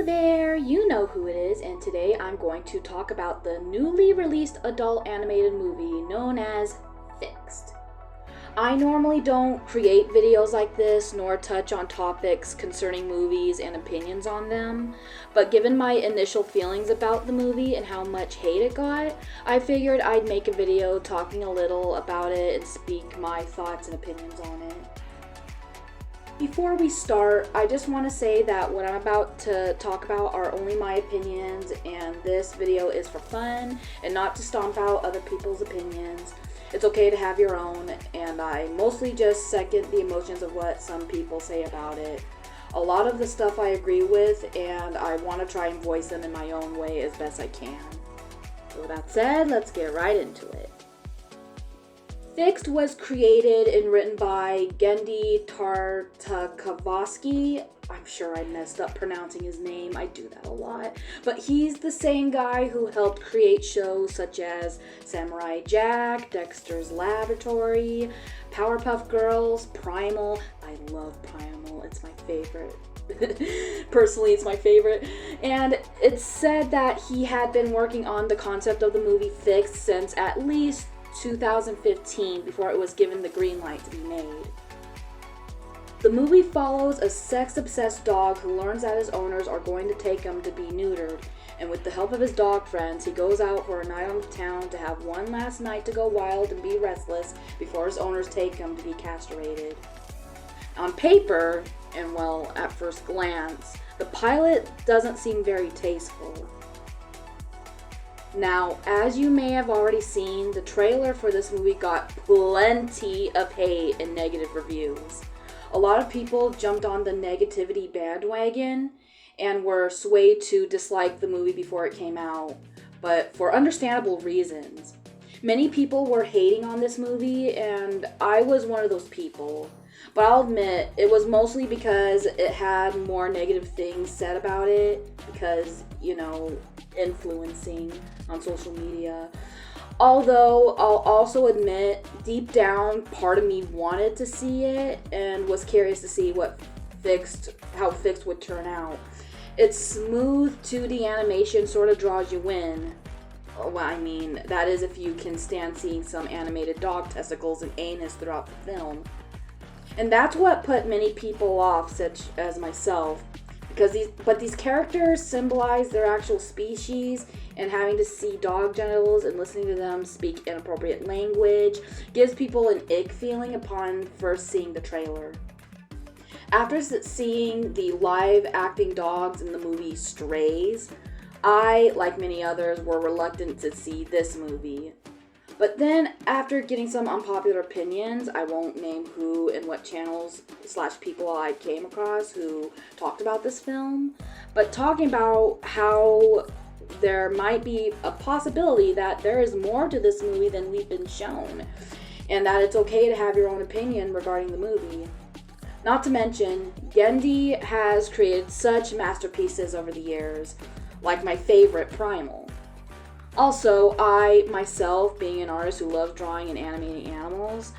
there, you know who it is, and today I'm going to talk about the newly released adult animated movie known as Fixed. I normally don't create videos like this nor touch on topics concerning movies and opinions on them, but given my initial feelings about the movie and how much hate it got, I figured I'd make a video talking a little about it and speak my thoughts and opinions on it. Before we start, I just want to say that what I'm about to talk about are only my opinions, and this video is for fun and not to stomp out other people's opinions. It's okay to have your own, and I mostly just second the emotions of what some people say about it. A lot of the stuff I agree with, and I want to try and voice them in my own way as best I can. So with that said, let's get right into it. Fixed was created and written by Genndy Tartakovsky. I'm sure I messed up pronouncing his name. I do that a lot. But he's the same guy who helped create shows such as Samurai Jack, Dexter's Laboratory, Powerpuff Girls, Primal. I love Primal. It's my favorite. Personally, it's my favorite. And it's said that he had been working on the concept of the movie Fixed since at least 2015 before it was given the green light to be made. The movie follows a sex-obsessed dog who learns that his owners are going to take him to be neutered, and with the help of his dog friends, he goes out for a night on the town to have one last night to go wild and be restless before his owners take him to be castrated. On paper, and well, at first glance, the pilot doesn't seem very tasteful. Now, as you may have already seen, the trailer for this movie got plenty of hate and negative reviews. A lot of people jumped on the negativity bandwagon and were swayed to dislike the movie before it came out, but for understandable reasons. Many people were hating on this movie, and I was one of those people. But I'll admit, it was mostly because it had more negative things said about it, because, influencing on social media. Although, I'll also admit, deep down, part of me wanted to see it and was curious to see how Fixed would turn out. Its smooth 2D animation sort of draws you in. Well, I mean, that is if you can stand seeing some animated dog testicles and anus throughout the film. And that's what put many people off, such as myself, because these characters symbolize their actual species, and having to see dog genitals and listening to them speak inappropriate language gives people an ick feeling upon first seeing the trailer. After seeing the live acting dogs in the movie Strays, I, like many others, were reluctant to see this movie. But then, after getting some unpopular opinions, I won't name who and what channels / people I came across who talked about this film, but talking about how there might be a possibility that there is more to this movie than we've been shown, and that it's okay to have your own opinion regarding the movie. Not to mention, Genndy has created such masterpieces over the years, like my favorite, Primal. Also, I, myself, being an artist who loves drawing and animating animals,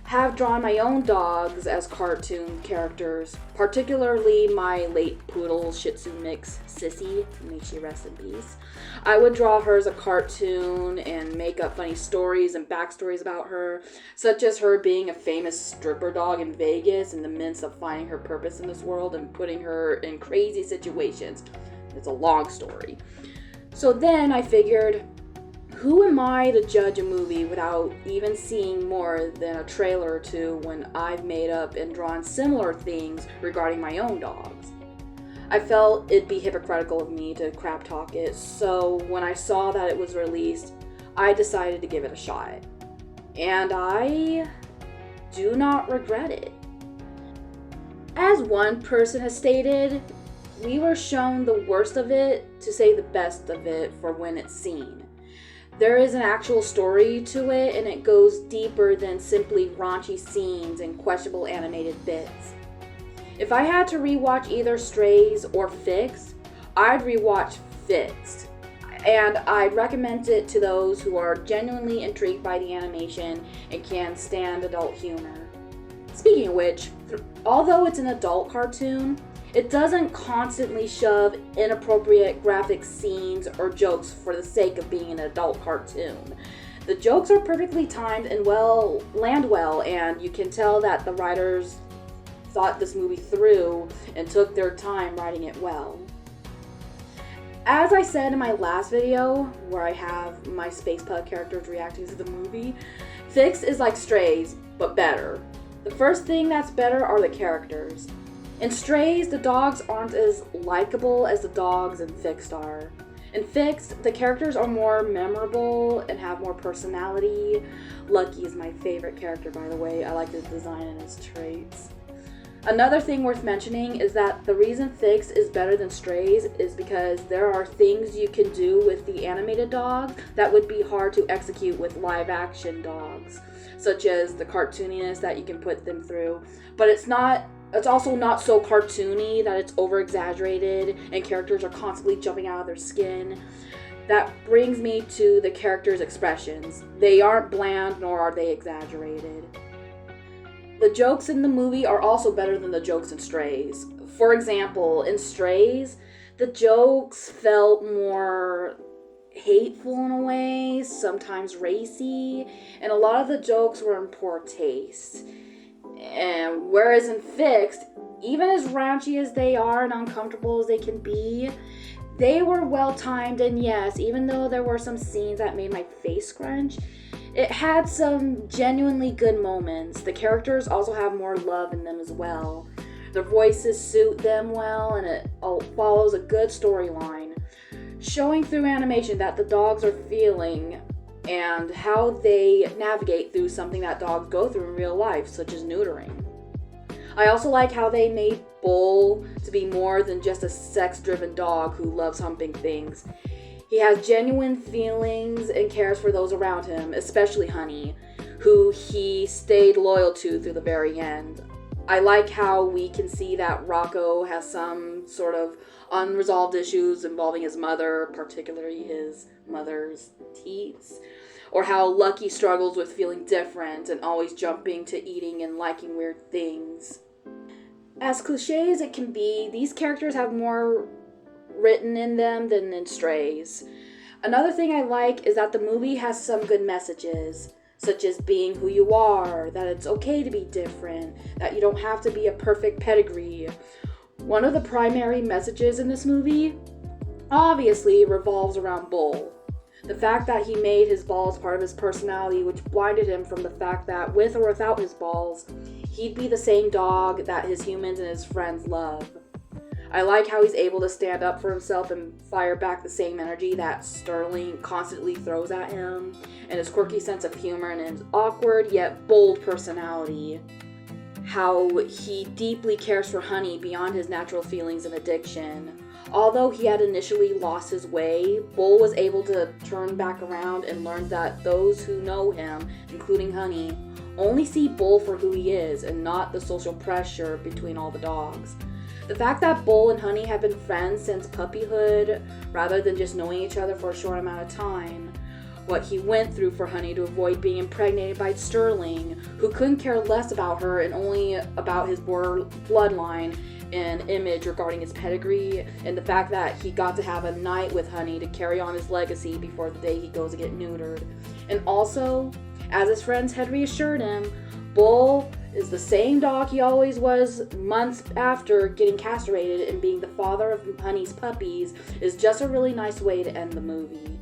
have drawn my own dogs as cartoon characters, particularly my late poodle Shih Tzu mix, Sissy, may she rest in peace. I would draw her as a cartoon and make up funny stories and backstories about her, such as her being a famous stripper dog in Vegas in the midst of finding her purpose in this world and putting her in crazy situations. It's a long story. So then I figured, who am I to judge a movie without even seeing more than a trailer or two when I've made up and drawn similar things regarding my own dogs? I felt it'd be hypocritical of me to crap talk it, so when I saw that it was released, I decided to give it a shot. And I do not regret it. As one person has stated, we were shown the worst of it to say the best of it for when it's seen. There is an actual story to it, and it goes deeper than simply raunchy scenes and questionable animated bits. If I had to rewatch either Strays or Fixed, I'd rewatch Fixed. And I'd recommend it to those who are genuinely intrigued by the animation and can stand adult humor. Speaking of which, although it's an adult cartoon, it doesn't constantly shove inappropriate graphic scenes or jokes for the sake of being an adult cartoon. The jokes are perfectly timed and land well, and you can tell that the writers thought this movie through and took their time writing it well. As I said in my last video, where I have my Space Pug characters reacting to the movie, Fixed is like Strays, but better. The first thing that's better are the characters. In Strays, the dogs aren't as likable as the dogs in Fixed are. In Fixed, the characters are more memorable and have more personality. Lucky is my favorite character, by the way. I like his design and his traits. Another thing worth mentioning is that the reason Fixed is better than Strays is because there are things you can do with the animated dogs that would be hard to execute with live action dogs, such as the cartooniness that you can put them through. But it's also not so cartoony that it's over exaggerated and characters are constantly jumping out of their skin. That brings me to the characters' expressions. They aren't bland, nor are they exaggerated. The jokes in the movie are also better than the jokes in Strays. For example, in Strays, the jokes felt more hateful in a way, sometimes racy, and a lot of the jokes were in poor taste. And whereas in Fixed, even as raunchy as they are and uncomfortable as they can be, they were well timed, and yes, even though there were some scenes that made my face scrunch, it had some genuinely good moments. The characters also have more love in them as well. Their voices suit them well, and it follows a good storyline, showing through animation that the dogs are feeling and how they navigate through something that dogs go through in real life, such as neutering. I also like how they made Bull to be more than just a sex-driven dog who loves humping things. He has genuine feelings and cares for those around him, especially Honey, who he stayed loyal to through the very end. I like how we can see that Rocco has some sort of unresolved issues involving his mother, particularly his mother's teats, or how Lucky struggles with feeling different and always jumping to eating and liking weird things. As cliche as it can be, these characters have more written in them than in Strays. Another thing I like is that the movie has some good messages, such as being who you are, that it's okay to be different, that you don't have to be a perfect pedigree. One of the primary messages in this movie obviously revolves around Bull. The fact that he made his balls part of his personality, which blinded him from the fact that with or without his balls, he'd be the same dog that his humans and his friends love. I like how he's able to stand up for himself and fire back the same energy that Sterling constantly throws at him, and his quirky sense of humor and his awkward yet bold personality. How he deeply cares for Honey beyond his natural feelings and addiction. Although he had initially lost his way, Bull was able to turn back around and learn that those who know him, including Honey, only see Bull for who he is and not the social pressure between all the dogs. The fact that Bull and Honey have been friends since puppyhood, rather than just knowing each other for a short amount of time. What he went through for Honey to avoid being impregnated by Sterling, who couldn't care less about her and only about his bloodline and image regarding his pedigree, and the fact that he got to have a night with Honey to carry on his legacy before the day he goes to get neutered. And also, as his friends had reassured him, Bull is the same dog he always was months after getting castrated, and being the father of Honey's puppies is just a really nice way to end the movie.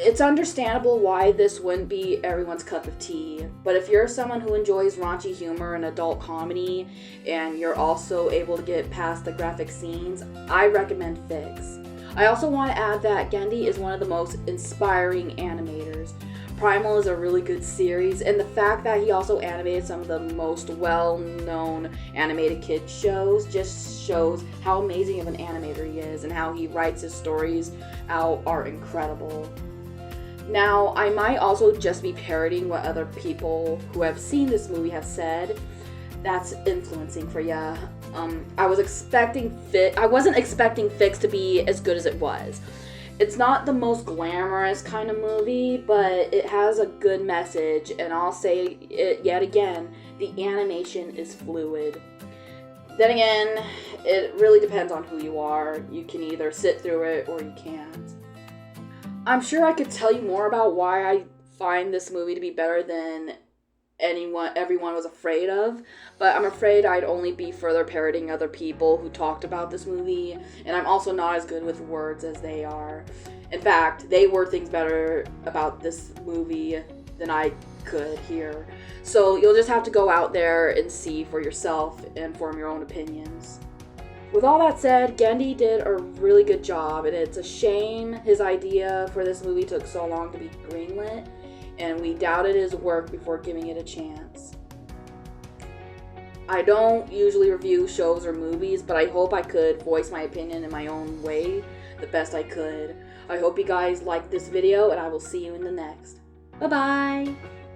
It's understandable why this wouldn't be everyone's cup of tea, but if you're someone who enjoys raunchy humor and adult comedy, and you're also able to get past the graphic scenes, I recommend Fix. I also want to add that Genndy is one of the most inspiring animators. Primal is a really good series, and the fact that he also animated some of the most well-known animated kids shows just shows how amazing of an animator he is, and how he writes his stories out are incredible. Now, I might also just be parroting what other people who have seen this movie have said. That's influencing for ya. I wasn't expecting Fix to be as good as it was. It's not the most glamorous kind of movie, but it has a good message, and I'll say it yet again, the animation is fluid. Then again, it really depends on who you are. You can either sit through it or you can't. I'm sure I could tell you more about why I find this movie to be better than everyone was afraid of, but I'm afraid I'd only be further parroting other people who talked about this movie, and I'm also not as good with words as they are. In fact, they word things better about this movie than I could here. So you'll just have to go out there and see for yourself and form your own opinions. With all that said, Genndy did a really good job, and it's a shame his idea for this movie took so long to be greenlit, and we doubted his work before giving it a chance. I don't usually review shows or movies, but I hope I could voice my opinion in my own way the best I could. I hope you guys liked this video, and I will see you in the next. Bye-bye!